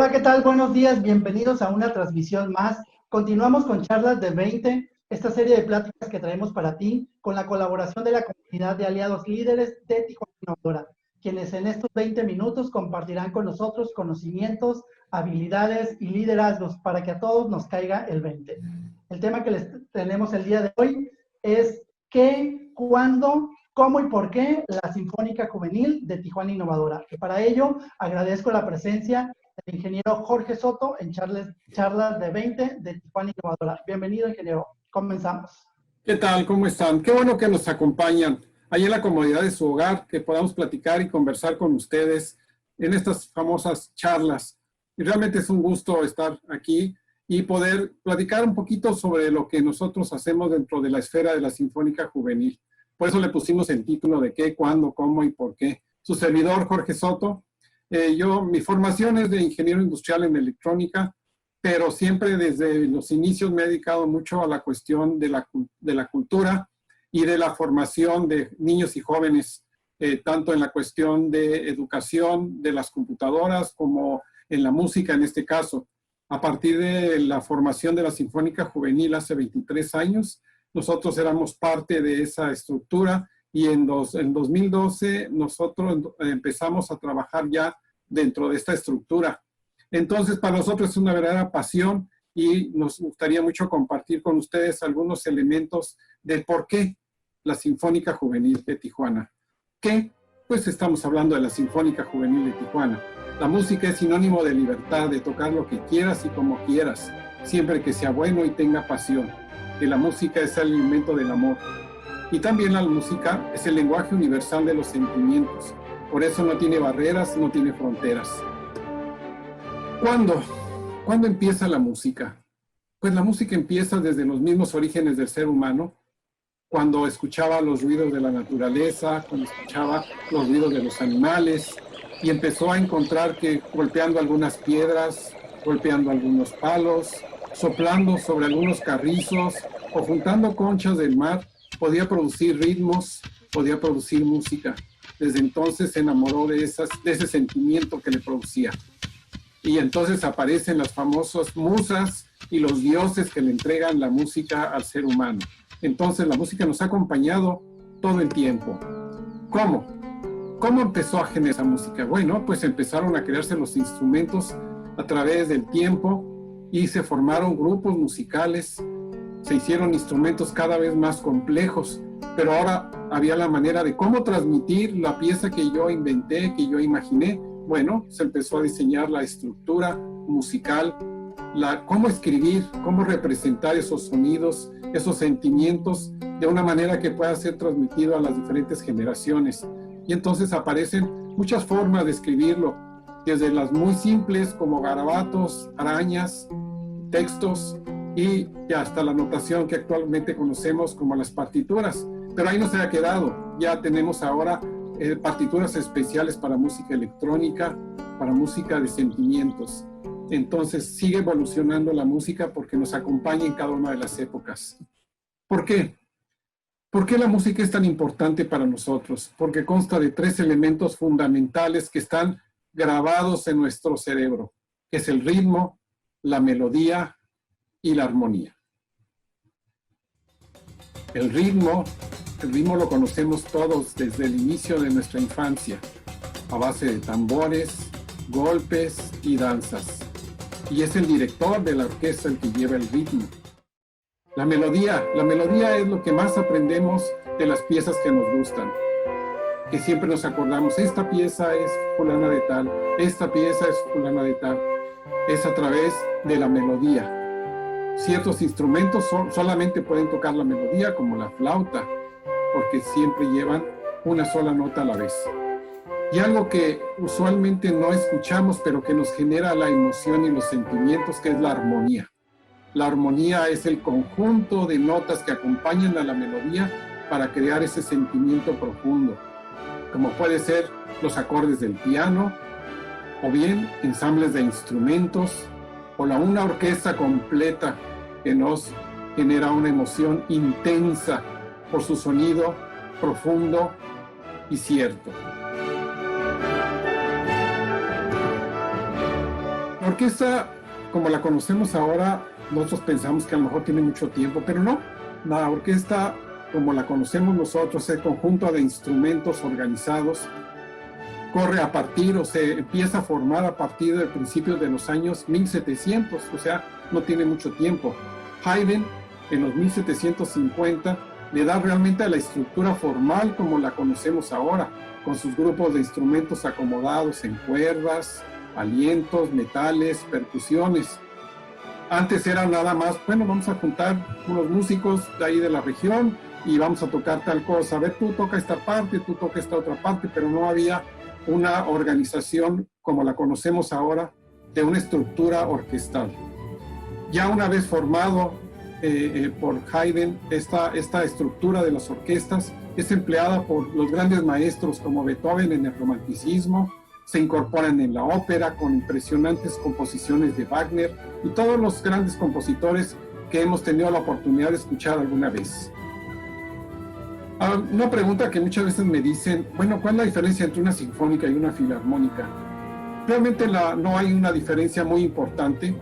Hola, ¿qué tal? Buenos días, bienvenidos a una transmisión más. Continuamos con Charlas de 20, esta serie de pláticas que traemos para ti, con la colaboración de la comunidad de aliados líderes de Tijuana Innovadora, quienes en estos 20 minutos compartirán con nosotros conocimientos, habilidades y liderazgos para que a todos nos caiga el 20. El tema que les tenemos el día de hoy es ¿qué, cuándo, cómo y por qué la Sinfónica Juvenil de Tijuana Innovadora? Y para ello agradezco la presencia el ingeniero Jorge Soto en Charlas de 20 de Tijuana Innovadora. Bienvenido, ingeniero. Comenzamos. ¿Qué tal? ¿Cómo están? Qué bueno que nos acompañan ahí en la comodidad de su hogar, que podamos platicar y conversar con ustedes en estas famosas charlas. Y realmente es un gusto estar aquí y poder platicar un poquito sobre lo que nosotros hacemos dentro de la esfera de la Sinfónica Juvenil. Por eso le pusimos el título de qué, cuándo, cómo y por qué. Su servidor, Jorge Soto. Mi formación es de ingeniero industrial en electrónica, pero siempre desde los inicios me he dedicado mucho a la cuestión de la cultura y de la formación de niños y jóvenes, tanto en la cuestión de educación de las computadoras como en la música en este caso. A partir de la formación de la Sinfónica Juvenil hace 23 años, nosotros éramos parte de esa estructura y en 2012 nosotros empezamos a trabajar ya dentro de esta estructura. Entonces, para nosotros es una verdadera pasión y nos gustaría mucho compartir con ustedes algunos elementos del por qué la Sinfónica Juvenil de Tijuana. ¿Qué? Pues estamos hablando de la Sinfónica Juvenil de Tijuana. La música es sinónimo de libertad, de tocar lo que quieras y como quieras, siempre que sea bueno y tenga pasión. Que la música es el alimento del amor. Y también la música es el lenguaje universal de los sentimientos. Por eso no tiene barreras, no tiene fronteras. ¿Cuándo? ¿Cuándo empieza la música? Pues la música empieza desde los mismos orígenes del ser humano, cuando escuchaba los ruidos de la naturaleza, cuando escuchaba los ruidos de los animales, y empezó a encontrar que golpeando algunas piedras, golpeando algunos palos, soplando sobre algunos carrizos o juntando conchas del mar, podía producir ritmos, podía producir música. Desde entonces se enamoró de ese sentimiento que le producía. Y entonces aparecen las famosas musas y los dioses que le entregan la música al ser humano. Entonces la música nos ha acompañado todo el tiempo. ¿Cómo? ¿Cómo empezó a generar esa música? Bueno, pues empezaron a crearse los instrumentos a través del tiempo y se formaron grupos musicales, se hicieron instrumentos cada vez más complejos, pero ahora había la manera de cómo transmitir la pieza que yo inventé, que yo imaginé. Bueno, se empezó a diseñar la estructura musical, cómo escribir, cómo representar esos sonidos, esos sentimientos de una manera que pueda ser transmitido a las diferentes generaciones. Y entonces aparecen muchas formas de escribirlo, desde las muy simples como garabatos, arañas, textos y hasta la notación que actualmente conocemos como las partituras. Pero ahí no se ha quedado, ya tenemos ahora partituras especiales para música electrónica, para música de sentimientos. Entonces sigue evolucionando la música porque nos acompaña en cada una de las épocas. ¿Por qué? ¿Por qué la música es tan importante para nosotros? Porque consta de 3 elementos fundamentales que están grabados en nuestro cerebro, que es el ritmo, la melodía y la armonía. El ritmo lo conocemos todos desde el inicio de nuestra infancia, a base de tambores, golpes y danzas. Y es el director de la orquesta el que lleva el ritmo. La melodía es lo que más aprendemos de las piezas que nos gustan, que siempre nos acordamos, esta pieza es fulana de tal, esta pieza es fulana de tal. Es a través de la melodía. Ciertos instrumentos solamente pueden tocar la melodía, como la flauta, porque siempre llevan una sola nota a la vez. Y algo que usualmente no escuchamos, pero que nos genera la emoción y los sentimientos, que es la armonía. La armonía es el conjunto de notas que acompañan a la melodía para crear ese sentimiento profundo, como puede ser los acordes del piano, o bien ensambles de instrumentos, o una orquesta completa que nos genera una emoción intensa por su sonido profundo y cierto. La orquesta, como la conocemos ahora, nosotros pensamos que a lo mejor tiene mucho tiempo, pero no. La orquesta, como la conocemos nosotros, es el conjunto de instrumentos organizados, corre a partir o se empieza a formar a partir del principio de los años 1700, o sea, no tiene mucho tiempo. Haydn, en los 1750, le da realmente a la estructura formal como la conocemos ahora, con sus grupos de instrumentos acomodados en cuerdas, alientos, metales, percusiones. Antes era nada más, bueno, vamos a juntar unos músicos de ahí de la región y vamos a tocar tal cosa. A ver, tú toca esta parte, tú toca esta otra parte, pero no había una organización como la conocemos ahora, de una estructura orquestal. Ya una vez formado por Haydn, esta estructura de las orquestas es empleada por los grandes maestros como Beethoven en el romanticismo, se incorporan en la ópera con impresionantes composiciones de Wagner y todos los grandes compositores que hemos tenido la oportunidad de escuchar alguna vez. Una pregunta que muchas veces me dicen, bueno, ¿cuál es la diferencia entre una sinfónica y una filarmónica? Realmente no hay una diferencia muy importante,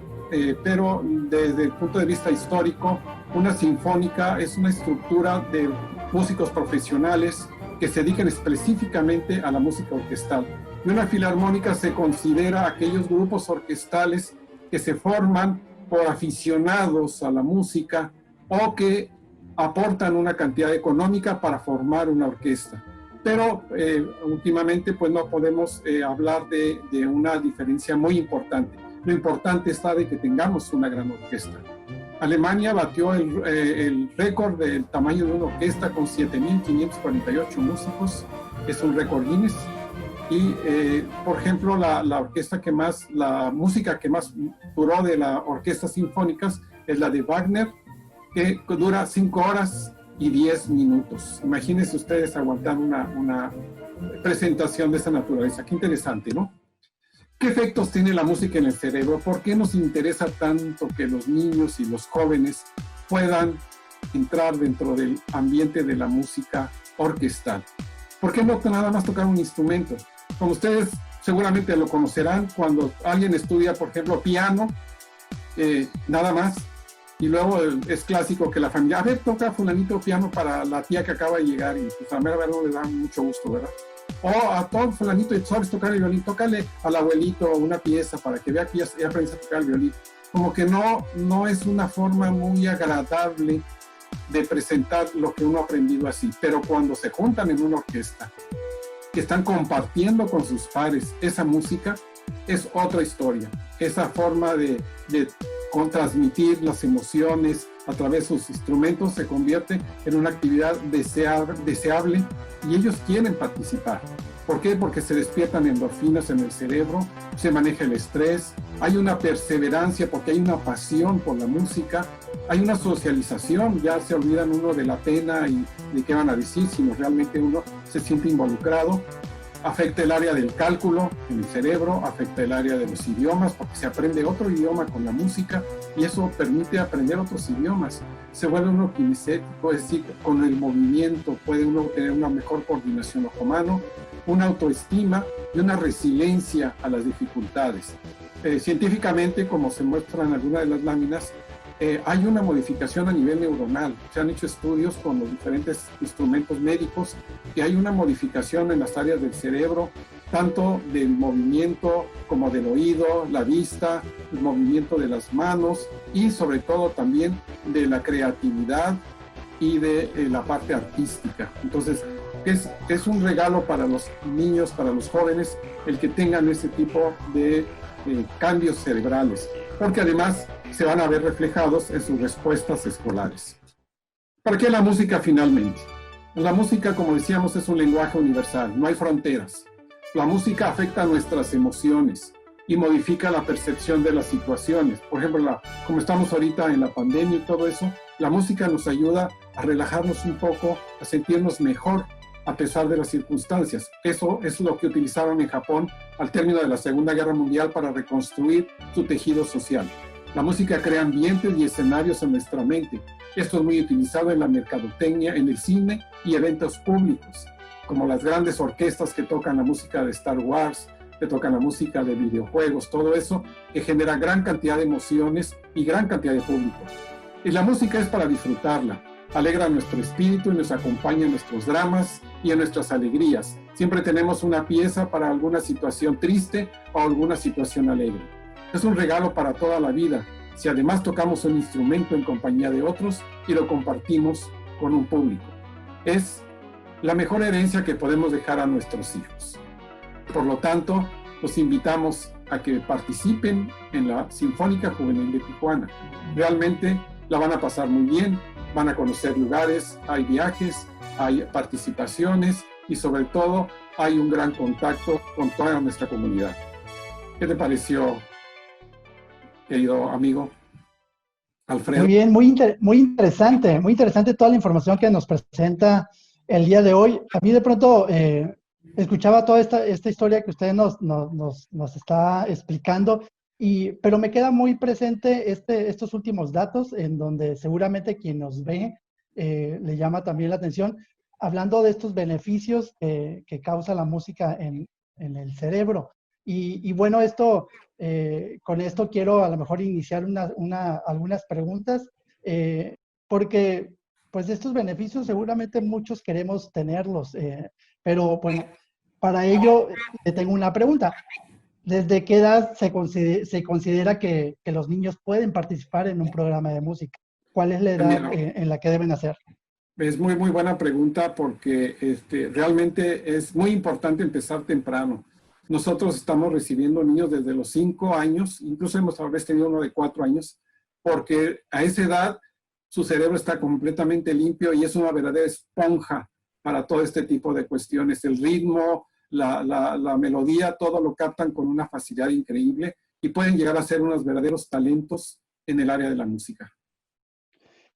pero desde el punto de vista histórico, una sinfónica es una estructura de músicos profesionales que se dedican específicamente a la música orquestal. Y una filarmónica se considera aquellos grupos orquestales que se forman por aficionados a la música o que aportan una cantidad económica para formar una orquesta. Pero últimamente pues no podemos hablar de una diferencia muy importante. Lo importante está de que tengamos una gran orquesta. Alemania batió el récord del tamaño de una orquesta con 7.548 músicos. Es un récord Guinness. Y, por ejemplo, la música que más duró de las orquestas sinfónicas es la de Wagner, que dura 5 horas y 10 minutos. Imagínense ustedes aguantar una presentación de esa naturaleza. Qué interesante, ¿no? ¿Qué efectos tiene la música en el cerebro? ¿Por qué nos interesa tanto que los niños y los jóvenes puedan entrar dentro del ambiente de la música orquestal? ¿Por qué no nada más tocar un instrumento? Como ustedes seguramente lo conocerán, cuando alguien estudia, por ejemplo, piano, nada más, y luego es clásico que la familia, a ver, toca fulanito piano para la tía que acaba de llegar, y pues a mí no le da mucho gusto, ¿verdad? O a todo fulanito, sabes tocar el violín, tócale al abuelito una pieza para que vea que ya aprendes a tocar el violín. Como que no es una forma muy agradable de presentar lo que uno ha aprendido así, pero cuando se juntan en una orquesta, que están compartiendo con sus pares esa música, es otra historia. Esa forma de transmitir las emociones a través de sus instrumentos se convierte en una actividad deseable y ellos quieren participar. ¿Por qué? Porque se despiertan endorfinas en el cerebro, se maneja el estrés, hay una perseverancia porque hay una pasión por la música, hay una socialización, ya se olvidan uno de la pena y de qué van a decir, sino realmente uno se siente involucrado. Afecta el área del cálculo en el cerebro, afecta el área de los idiomas, porque se aprende otro idioma con la música y eso permite aprender otros idiomas. Se vuelve uno kinestético, es decir, con el movimiento puede uno tener una mejor coordinación ojo-mano, una autoestima y una resiliencia a las dificultades. Científicamente, como se muestra en alguna de las láminas, hay una modificación a nivel neuronal. Se han hecho estudios con los diferentes instrumentos médicos que hay una modificación en las áreas del cerebro, tanto del movimiento como del oído, la vista, el movimiento de las manos y sobre todo también de la creatividad y de la parte artística. Entonces, es un regalo para los niños, para los jóvenes, el que tengan ese tipo de cambios cerebrales, porque además se van a ver reflejados en sus respuestas escolares. ¿Para qué la música finalmente? La música, como decíamos, es un lenguaje universal, no hay fronteras. La música afecta nuestras emociones y modifica la percepción de las situaciones. Por ejemplo, como estamos ahorita en la pandemia y todo eso, la música nos ayuda a relajarnos un poco, a sentirnos mejor a pesar de las circunstancias. Eso es lo que utilizaron en Japón al término de la Segunda Guerra Mundial para reconstruir su tejido social. La música crea ambientes y escenarios en nuestra mente. Esto es muy utilizado en la mercadotecnia, en el cine y eventos públicos, como las grandes orquestas que tocan la música de Star Wars, te tocan la música de videojuegos, todo eso que genera gran cantidad de emociones y gran cantidad de público. Y la música es para disfrutarla, alegra nuestro espíritu y nos acompaña en nuestros dramas y en nuestras alegrías. Siempre tenemos una pieza para alguna situación triste o alguna situación alegre. Es un regalo para toda la vida, si además tocamos un instrumento en compañía de otros y lo compartimos con un público. Es la mejor herencia que podemos dejar a nuestros hijos. Por lo tanto, los invitamos a que participen en la Sinfónica Juvenil de Tijuana. Realmente la van a pasar muy bien, van a conocer lugares, hay viajes, hay participaciones y sobre todo hay un gran contacto con toda nuestra comunidad. ¿Qué te pareció, querido amigo Alfredo? Muy bien, muy interesante toda la información que nos presenta el día de hoy. A mí de pronto escuchaba toda esta historia que usted nos está explicando, pero me queda muy presente estos últimos datos en donde seguramente quien nos ve le llama también la atención, hablando de estos beneficios que causa la música en el cerebro. Y bueno, con esto quiero a lo mejor iniciar algunas preguntas, porque pues estos beneficios seguramente muchos queremos tenerlos, pero bueno, para ello tengo una pregunta. ¿Desde qué edad se considera que los niños pueden participar en un programa de música? ¿Cuál es la edad en la que deben hacer? Es muy buena pregunta porque realmente es muy importante empezar temprano. Nosotros estamos recibiendo niños desde los 5 años, incluso hemos a veces tenido uno de 4 años, porque a esa edad su cerebro está completamente limpio y es una verdadera esponja para todo este tipo de cuestiones. El ritmo, la melodía, todo lo captan con una facilidad increíble y pueden llegar a ser unos verdaderos talentos en el área de la música.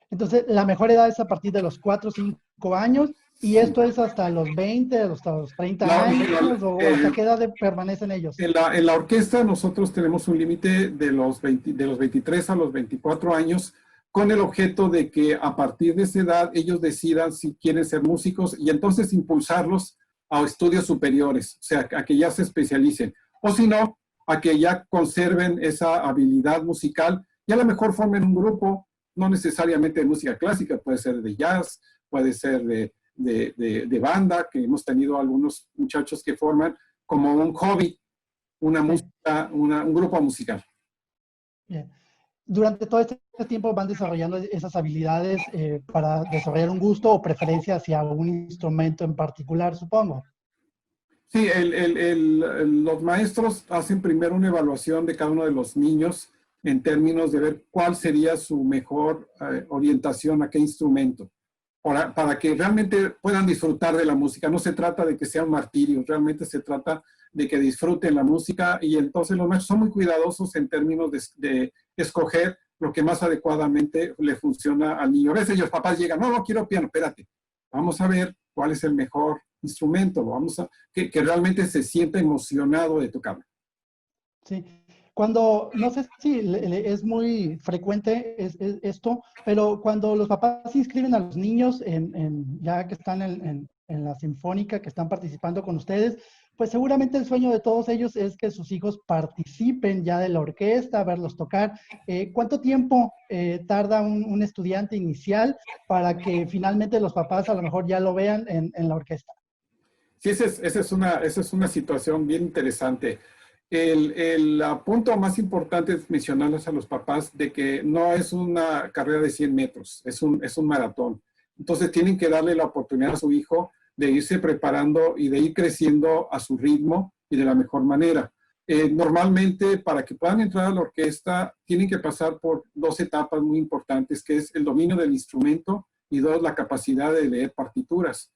Entonces, la mejor edad es a partir de los 4 o 5 años, y esto es hasta los 20, hasta los 30 años, o hasta qué edad permanecen ellos. En la orquesta nosotros tenemos un límite de los 23 a los 24 años, con el objeto de que a partir de esa edad ellos decidan si quieren ser músicos y entonces impulsarlos a estudios superiores, o sea, a que ya se especialicen, o si no, a que ya conserven esa habilidad musical y a lo mejor formen un grupo, no necesariamente de música clásica, puede ser de jazz, puede ser de banda, que hemos tenido algunos muchachos que forman como un hobby, un grupo musical. Bien. Durante todo este tiempo van desarrollando esas habilidades para desarrollar un gusto o preferencia hacia algún instrumento en particular, supongo. Sí, los maestros hacen primero una evaluación de cada uno de los niños en términos de ver cuál sería su mejor orientación a qué instrumento, para que realmente puedan disfrutar de la música. No se trata de que sea un martirio, realmente se trata de que disfruten la música y entonces los maestros son muy cuidadosos en términos de escoger lo que más adecuadamente le funciona al niño. A veces los papás llegan, no quiero piano, espérate, vamos a ver cuál es el mejor instrumento, que realmente se sienta emocionado de tocarlo. Sí. No sé si es muy frecuente esto, pero cuando los papás inscriben a los niños ya que están en la sinfónica, que están participando con ustedes, pues seguramente el sueño de todos ellos es que sus hijos participen ya de la orquesta, verlos tocar. ¿Cuánto tiempo tarda un estudiante inicial para que finalmente los papás a lo mejor ya lo vean en la orquesta? Sí, esa es una situación bien interesante. El punto más importante es mencionarles a los papás de que no es una carrera de 100 metros, es un maratón. Entonces tienen que darle la oportunidad a su hijo de irse preparando y de ir creciendo a su ritmo y de la mejor manera. Normalmente, para que puedan entrar a la orquesta, tienen que pasar por 2 etapas muy importantes, que es el dominio del instrumento y 2, la capacidad de leer partituras.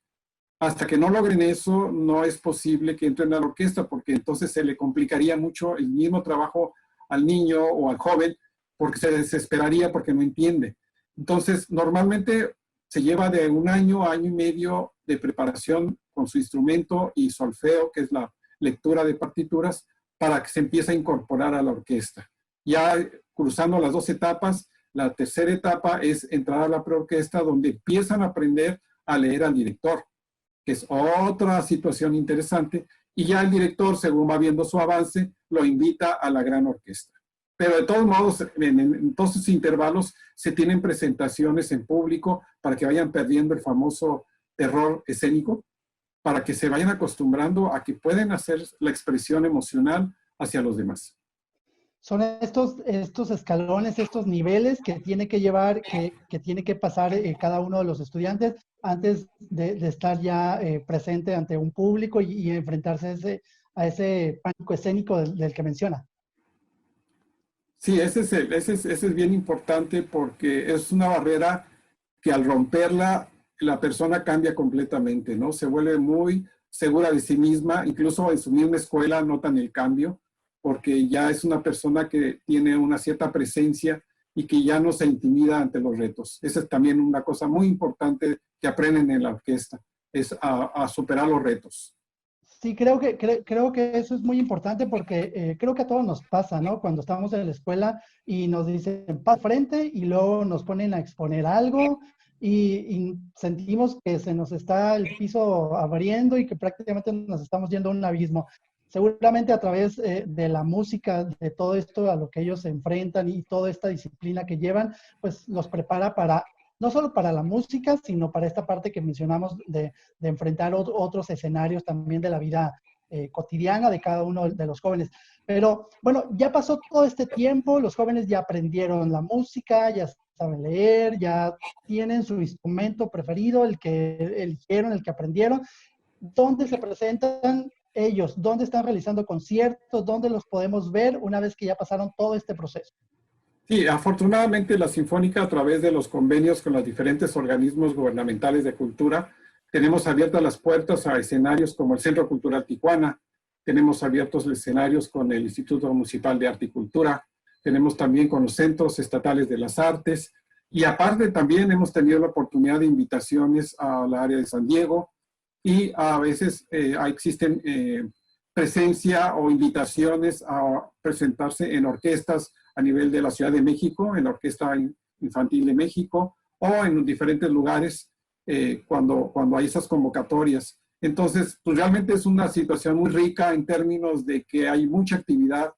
Hasta que no logren eso, no es posible que entren a la orquesta, porque entonces se le complicaría mucho el mismo trabajo al niño o al joven, porque se desesperaría porque no entiende. Entonces, normalmente se lleva de 1 año a 1 año y medio de preparación con su instrumento y solfeo, que es la lectura de partituras, para que se empiece a incorporar a la orquesta. Ya cruzando las 2 etapas, la tercera etapa es entrar a la preorquesta, donde empiezan a aprender a leer al director, que es otra situación interesante, y ya el director, según va viendo su avance, lo invita a la gran orquesta. Pero de todos modos, en todos sus intervalos se tienen presentaciones en público para que vayan perdiendo el famoso terror escénico, para que se vayan acostumbrando a que pueden hacer la expresión emocional hacia los demás. Son estos escalones, estos niveles que tiene que llevar, que tiene que pasar cada uno de los estudiantes antes de estar ya presente ante un público y enfrentarse a ese pánico escénico del que menciona. Sí, ese es bien importante porque es una barrera que al romperla la persona cambia completamente, ¿no? Se vuelve muy segura de sí misma, incluso en su misma escuela notan el cambio, porque ya es una persona que tiene una cierta presencia y que ya no se intimida ante los retos. Esa es también una cosa muy importante que aprenden en la orquesta, es a superar los retos. Sí, creo que eso es muy importante porque creo que a todos nos pasa, ¿no? Cuando estamos en la escuela y nos dicen, pasa frente y luego nos ponen a exponer algo y sentimos que se nos está el piso abriendo y que prácticamente nos estamos yendo a un abismo. Seguramente a través de la música, de todo esto a lo que ellos se enfrentan y toda esta disciplina que llevan, pues los prepara para, no solo para la música, sino para esta parte que mencionamos de enfrentar otros escenarios también de la vida cotidiana de cada uno de los jóvenes. Pero bueno, ya pasó todo este tiempo, los jóvenes ya aprendieron la música, ya saben leer, ya tienen su instrumento preferido, el que eligieron, el que aprendieron. ¿Dónde se presentan ellos? ¿Dónde están realizando conciertos? ¿Dónde los podemos ver una vez que ya pasaron todo este proceso? Sí, afortunadamente la Sinfónica, a través de los convenios con los diferentes organismos gubernamentales de cultura, tenemos abiertas las puertas a escenarios como el Centro Cultural Tijuana, tenemos abiertos escenarios con el Instituto Municipal de Arte y Cultura, tenemos también con los Centros Estatales de las Artes, y aparte también hemos tenido la oportunidad de invitaciones al área de San Diego, y a veces existen presencia o invitaciones a presentarse en orquestas a nivel de la Ciudad de México, en la Orquesta Infantil de México, o en diferentes lugares cuando hay esas convocatorias. Entonces, pues realmente es una situación muy rica en términos de que hay mucha actividad,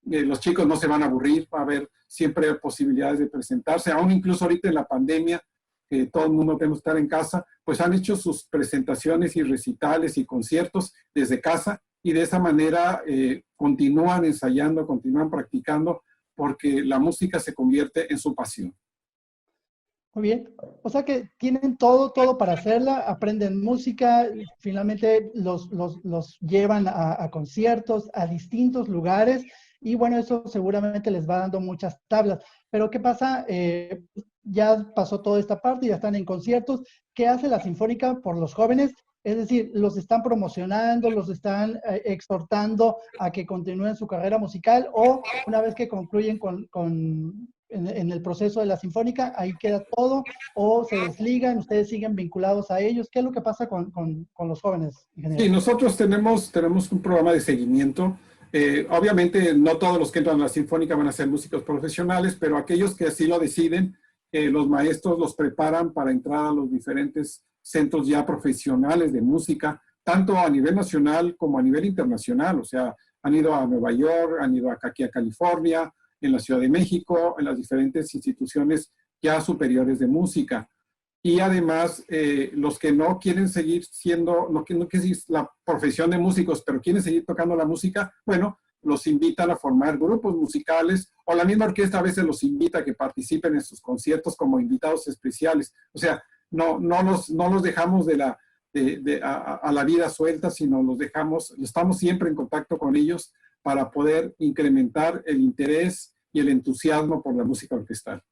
los chicos no se van a aburrir, va a haber siempre posibilidades de presentarse, aún incluso ahorita en la pandemia, que todo el mundo tenemos que estar en casa, pues han hecho sus presentaciones y recitales y conciertos desde casa, y de esa manera continúan ensayando, continúan practicando, porque la música se convierte en su pasión. Muy bien. O sea que tienen todo para hacerla, aprenden música, finalmente los llevan a conciertos, a distintos lugares, y bueno, eso seguramente les va dando muchas tablas. Pero ¿qué pasa? Ya pasó toda esta parte, ya están en conciertos. ¿Qué hace la Sinfónica por los jóvenes? Es decir, los están promocionando, los están exhortando a que continúen su carrera musical, o una vez que concluyen en el proceso de la Sinfónica, ahí queda todo, o se desligan, ustedes siguen vinculados a ellos. ¿Qué es lo que pasa con los jóvenes, ingeniero? Sí, nosotros tenemos un programa de seguimiento. Obviamente no todos los que entran a la Sinfónica van a ser músicos profesionales, pero aquellos que así lo deciden, los maestros los preparan para entrar a los diferentes centros ya profesionales de música, tanto a nivel nacional como a nivel internacional. O sea, han ido a Nueva York, han ido aquí a California, en la Ciudad de México, en las diferentes instituciones ya superiores de música. Y además, los que no quieren seguir siendo, no quieren seguir la profesión de músicos, pero quieren seguir tocando la música, bueno, los invitan a formar grupos musicales, o la misma orquesta a veces los invita a que participen en sus conciertos como invitados especiales. O sea, no los dejamos a la vida suelta, sino estamos siempre en contacto con ellos para poder incrementar el interés y el entusiasmo por la música orquestal.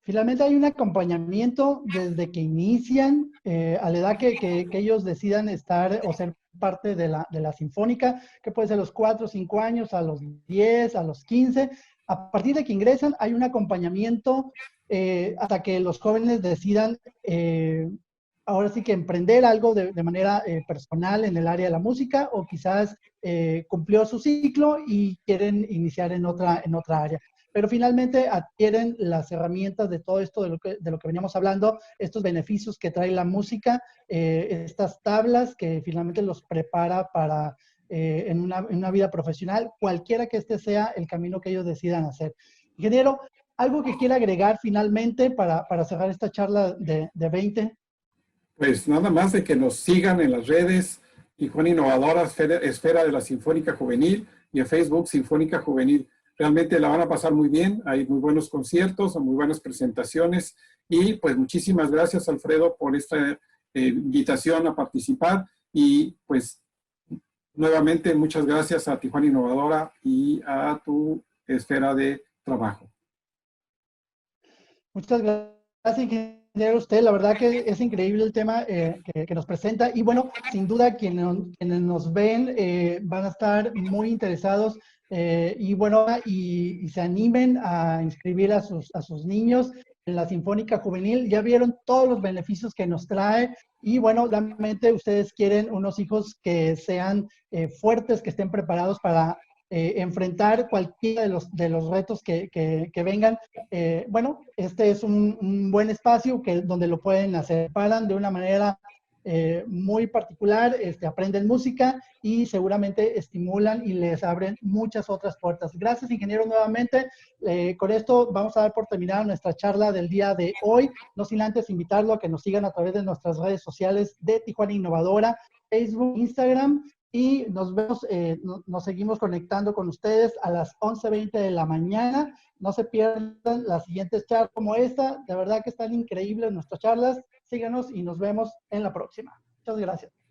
Finalmente hay un acompañamiento desde que inician, a la edad que ellos decidan estar o ser parte de la Sinfónica, que puede ser a los 4 o 5 años, a los 10, a los 15. A partir de que ingresan hay un acompañamiento hasta que los jóvenes decidan ahora sí que emprender algo de manera personal en el área de la música, o quizás cumplió su ciclo y quieren iniciar en otra área. Pero finalmente adquieren las herramientas de todo esto de lo que veníamos hablando, estos beneficios que trae la música, estas tablas que finalmente los prepara para en una vida profesional, cualquiera que este sea el camino que ellos decidan hacer. Ingeniero, ¿algo que quiera agregar finalmente para cerrar esta charla de 20? Pues nada más de que nos sigan en las redes, Tijuana Innovadora, Esfera de la Sinfónica Juvenil, y en Facebook Sinfónica Juvenil. Realmente la van a pasar muy bien, hay muy buenos conciertos, muy buenas presentaciones, y pues muchísimas gracias, Alfredo, por esta invitación a participar, y pues nuevamente muchas gracias a Tijuana Innovadora y a tu esfera de trabajo. Muchas gracias, ingeniero. Usted, la verdad que es increíble el tema que nos presenta. Y bueno, sin duda quienes nos ven van a estar muy interesados y bueno, y se animen a inscribir a sus niños en la Sinfónica Juvenil. Ya vieron todos los beneficios que nos trae. Y bueno, realmente ustedes quieren unos hijos que sean fuertes, que estén preparados para enfrentar cualquiera de los retos que vengan. Bueno, este es un buen espacio donde lo pueden hacer. Paran de una manera muy particular, aprenden música y seguramente estimulan y les abren muchas otras puertas. Gracias, ingeniero, nuevamente. Con esto vamos a dar por terminada nuestra charla del día de hoy. No sin antes invitarlo a que nos sigan a través de nuestras redes sociales de Tijuana Innovadora, Facebook, Instagram. Y nos vemos, nos seguimos conectando con ustedes a las 11:20 de la mañana. No se pierdan las siguientes charlas como esta. De verdad que están increíbles nuestras charlas. Síganos y nos vemos en la próxima. Muchas gracias.